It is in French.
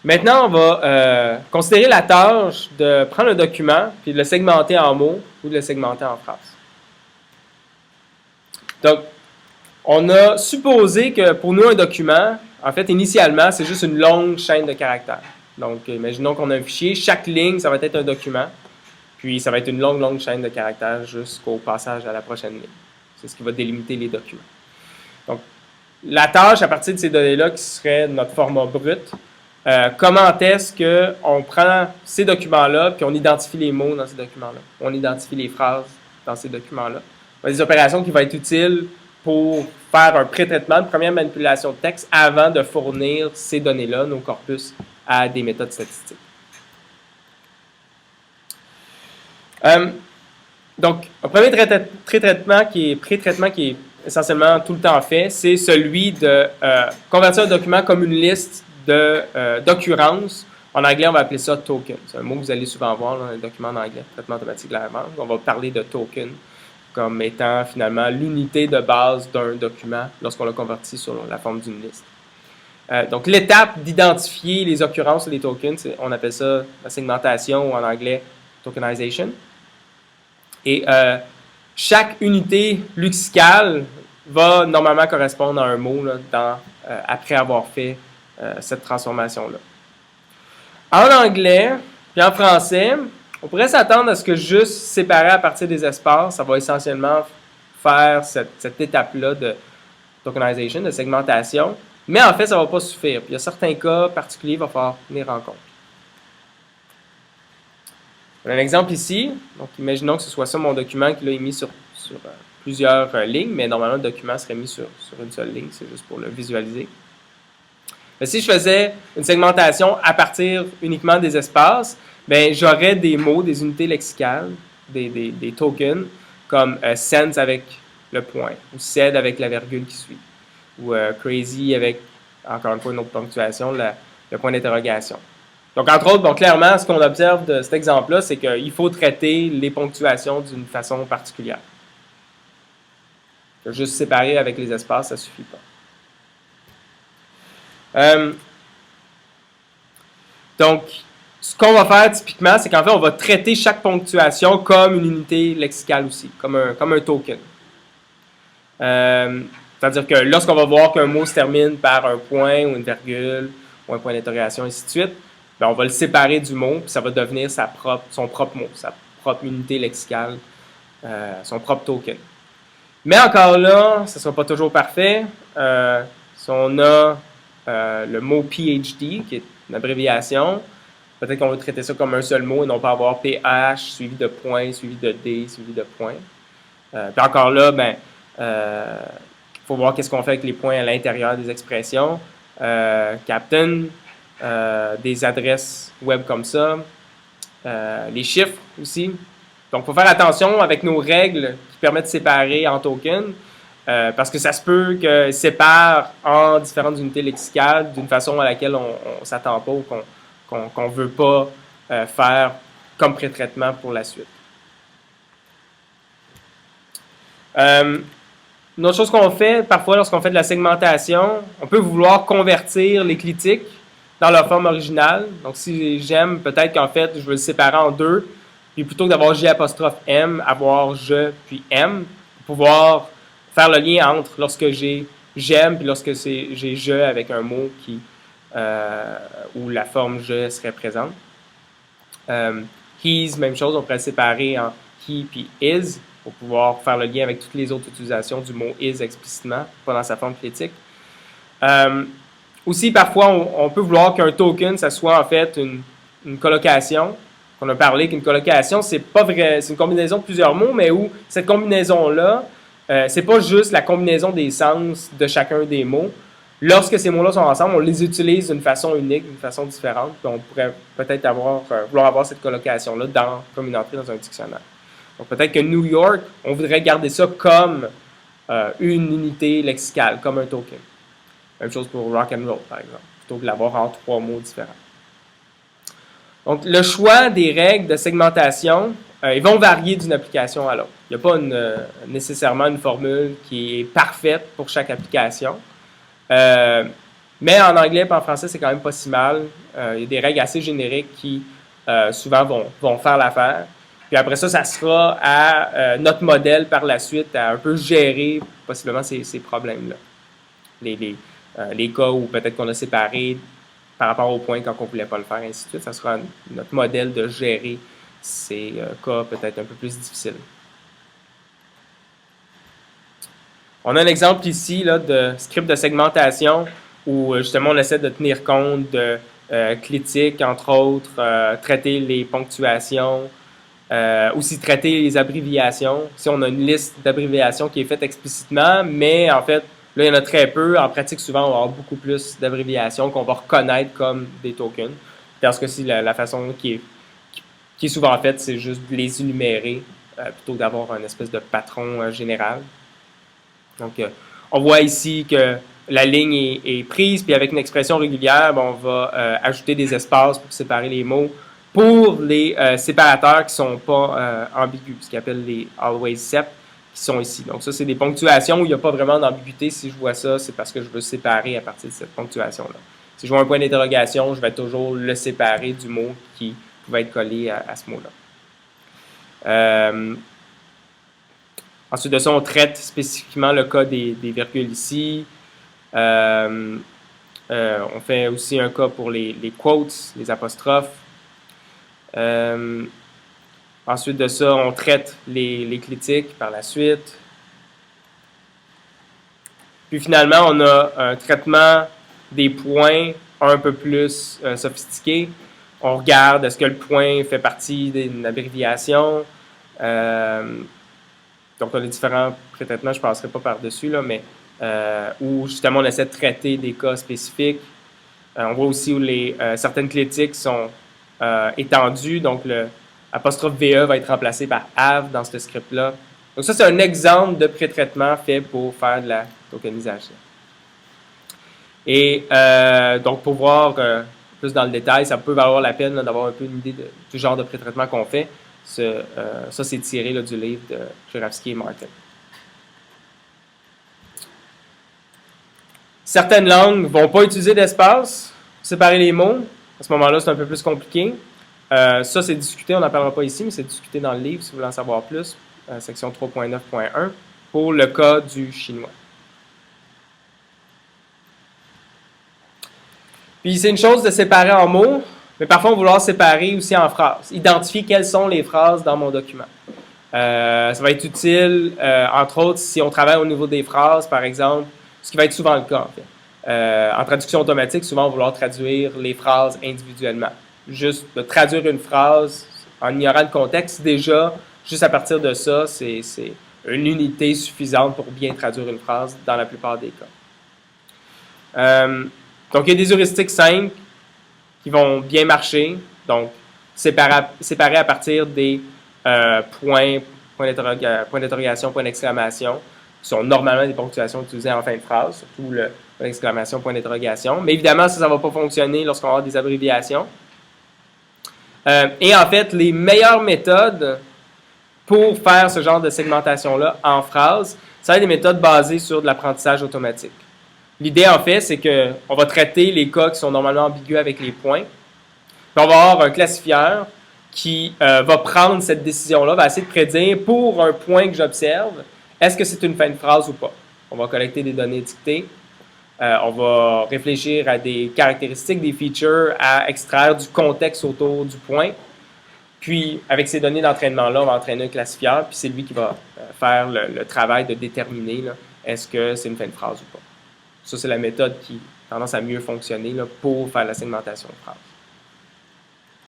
Maintenant, on va considérer la tâche de prendre un document puis de le segmenter en mots ou de le segmenter en phrases. Donc, on a supposé que pour nous, un document, en fait, initialement, c'est juste une longue chaîne de caractères. Donc, imaginons qu'on a un fichier, chaque ligne, ça va être un document, puis ça va être une longue chaîne de caractères jusqu'au passage à la prochaine ligne. C'est ce qui va délimiter les documents. Donc, la tâche à partir de ces données-là, qui serait notre format brut, comment est-ce qu'on prend ces documents-là, puis on identifie les mots dans ces documents-là, on identifie les phrases dans ces documents-là. On a des opérations qui vont être utiles pour faire un pré-traitement, une première manipulation de texte, avant de fournir ces données-là, nos corpus, à des méthodes statistiques. Donc, un premier pré-traitement qui est essentiellement tout le temps fait, c'est celui de convertir un document comme une liste d'occurrences. En anglais, on va appeler ça token. C'est un mot que vous allez souvent voir dans les documents en anglais, traitement automatique de la demande. On va parler de token comme étant finalement l'unité de base d'un document lorsqu'on l'a converti sur la forme d'une liste. Donc, l'étape d'identifier les occurrences et les tokens, on appelle ça la segmentation ou en anglais tokenization. Et chaque unité lexicale va normalement correspondre à un mot là, après avoir fait cette transformation-là. En anglais et en français, on pourrait s'attendre à ce que juste séparer à partir des espaces, ça va essentiellement faire cette étape-là de tokenization, de segmentation, mais en fait, ça ne va pas suffire. Puis il y a certains cas particuliers qu'il va falloir tenir en compte. On a un exemple ici. Donc, imaginons que ce soit ça mon document qui l'a mis sur plusieurs lignes, mais normalement, le document serait mis sur une seule ligne. C'est juste pour le visualiser. Mais si je faisais une segmentation à partir uniquement des espaces, ben, j'aurais des mots, des unités lexicales, des tokens, comme sense avec le point, ou said avec la virgule qui suit, ou crazy avec, encore une fois, une autre ponctuation, le point d'interrogation. Donc, entre autres, bon, clairement, ce qu'on observe de cet exemple-là, c'est qu'il faut traiter les ponctuations d'une façon particulière. Juste séparer avec les espaces, ça ne suffit pas. Donc, ce qu'on va faire typiquement, c'est qu'en fait, on va traiter chaque ponctuation comme une unité lexicale aussi, comme un token. C'est-à-dire que lorsqu'on va voir qu'un mot se termine par un point ou une virgule ou un point d'interrogation, et ainsi de suite, bien, on va le séparer du mot, puis ça va devenir son propre mot, sa propre unité lexicale, son propre token. Mais encore là, ce ne sera pas toujours parfait. Si on a le mot PhD, qui est une abréviation, peut-être qu'on va traiter ça comme un seul mot et non pas avoir PH suivi de point, suivi de D, suivi de point. Puis encore là, ben, faut voir qu'est-ce qu'on fait avec les points à l'intérieur des expressions. Captain, des adresses web comme ça, les chiffres aussi. Donc, il faut faire attention avec nos règles qui permettent de séparer en tokens, parce que ça se peut qu'elles séparent en différentes unités lexicales d'une façon à laquelle on ne s'attend pas ou qu'on ne veut pas faire comme pré-traitement pour la suite. Une autre chose qu'on fait, parfois lorsqu'on fait de la segmentation, on peut vouloir convertir les clitiques dans leur forme originale. Donc, si j'aime, peut-être qu'en fait, je veux le séparer en deux, puis plutôt que d'avoir G''M, avoir je puis M, pour pouvoir faire le lien entre lorsque j'ai j'aime puis lorsque j'ai je avec un mot où la forme je serait présente. He's, même chose, on pourrait le séparer en he puis is pour pouvoir faire le lien avec toutes les autres utilisations du mot is explicitement, pas dans sa forme critique. Aussi, parfois, on peut vouloir qu'un token, ça soit en fait une collocation. On a parlé qu'une collocation, c'est pas vrai, c'est une combinaison de plusieurs mots, mais où cette combinaison-là, c'est pas juste la combinaison des sens de chacun des mots. Lorsque ces mots-là sont ensemble, on les utilise d'une façon unique, d'une façon différente, puis on pourrait peut-être vouloir avoir cette collocation-là comme une entrée dans un dictionnaire. Donc peut-être que New York, on voudrait garder ça comme une unité lexicale, comme un token. Même chose pour rock and roll, par exemple, plutôt que l'avoir en 3 mots différents. Donc, le choix des règles de segmentation, ils vont varier d'une application à l'autre. Il n'y a pas nécessairement une formule qui est parfaite pour chaque application. Mais en anglais et en français, c'est quand même pas si mal. Il y a des règles assez génériques qui souvent vont faire l'affaire. Puis après ça, ça sera à notre modèle par la suite à un peu gérer possiblement ces problèmes-là. Les cas où peut-être qu'on a séparé par rapport au point quand on ne voulait pas le faire, ainsi de suite. Ça sera notre modèle de gérer ces cas peut-être un peu plus difficiles. On a un exemple ici là, de script de segmentation où justement on essaie de tenir compte de clitiques, entre autres, traiter les ponctuations, aussi traiter les abréviations. Si on a une liste d'abréviations qui est faite explicitement, mais en fait, là, il y en a très peu. En pratique, souvent, on va avoir beaucoup plus d'abréviations qu'on va reconnaître comme des tokens. Parce que si la façon qui est souvent faite, c'est juste de les énumérer plutôt que d'avoir un espèce de patron général. Donc, on voit ici que la ligne est prise, puis avec une expression régulière, on va ajouter des espaces pour séparer les mots pour les séparateurs qui ne sont pas ambigus, ce qu'on appelle les always sep, qui sont ici. Donc, ça, c'est des ponctuations où il n'y a pas vraiment d'ambiguïté. Si je vois ça, c'est parce que je veux séparer à partir de cette ponctuation-là. Si je vois un point d'interrogation, je vais toujours le séparer du mot qui va être collé à ce mot-là. Ensuite de ça, on traite spécifiquement le cas des virgules ici. On fait aussi un cas pour les quotes, les apostrophes. Ensuite de ça, on traite les clitiques par la suite. Puis finalement, on a un traitement des points un peu plus sophistiqué. On regarde est-ce que le point fait partie d'une abréviation. Donc, on a différents pré-traitements, je ne passerai pas par-dessus, là, mais où justement on essaie de traiter des cas spécifiques. On voit aussi où certaines clitiques sont étendues, donc le apostrophe VE va être remplacé par have dans ce script-là. Donc ça, c'est un exemple de pré-traitement fait pour faire de la tokenisation. Et donc, pour voir plus dans le détail, ça peut valoir la peine d'avoir un peu une idée du genre de pré-traitement qu'on fait. Ça, c'est tiré là, du livre de Jurafsky et Martin. Certaines langues ne vont pas utiliser d'espace pour séparer les mots. À ce moment-là, c'est un peu plus compliqué. Ça, c'est discuté, on n'en parlera pas ici, mais c'est discuté dans le livre si vous voulez en savoir plus, section 3.9.1, pour le cas du chinois. Puis, c'est une chose de séparer en mots, mais parfois, on va vouloir séparer aussi en phrases. Identifier quelles sont les phrases dans mon document. Ça va être utile, entre autres, si on travaille au niveau des phrases, par exemple, ce qui va être souvent le cas, en fait. En traduction automatique, souvent, on va vouloir traduire les phrases individuellement. Juste de traduire une phrase en ignorant le contexte, déjà, juste à partir de ça, c'est une unité suffisante pour bien traduire une phrase dans la plupart des cas. Donc, il y a des heuristiques simples qui vont bien marcher. Donc, séparer à partir des point d'interrogation, point d'exclamation, qui sont normalement des ponctuations utilisées en fin de phrase, surtout le point d'exclamation, point d'interrogation. Mais évidemment, ça ne va pas fonctionner lorsqu'on va avoir des abréviations. Et en fait, les meilleures méthodes pour faire ce genre de segmentation-là en phrase, ça va être des méthodes basées sur de l'apprentissage automatique. L'idée, en fait, c'est qu'on va traiter les cas qui sont normalement ambigus avec les points. Puis on va avoir un classifieur qui va prendre cette décision-là, va essayer de prédire pour un point que j'observe, est-ce que c'est une fin de phrase ou pas. On va collecter des données dictées. On va réfléchir à des caractéristiques, des features à extraire du contexte autour du point. Puis, avec ces données d'entraînement-là, on va entraîner un classifieur, puis c'est lui qui va faire le travail de déterminer là, est-ce que c'est une fin de phrase ou pas. Ça, c'est la méthode qui a tendance à mieux fonctionner là, pour faire la segmentation de phrase.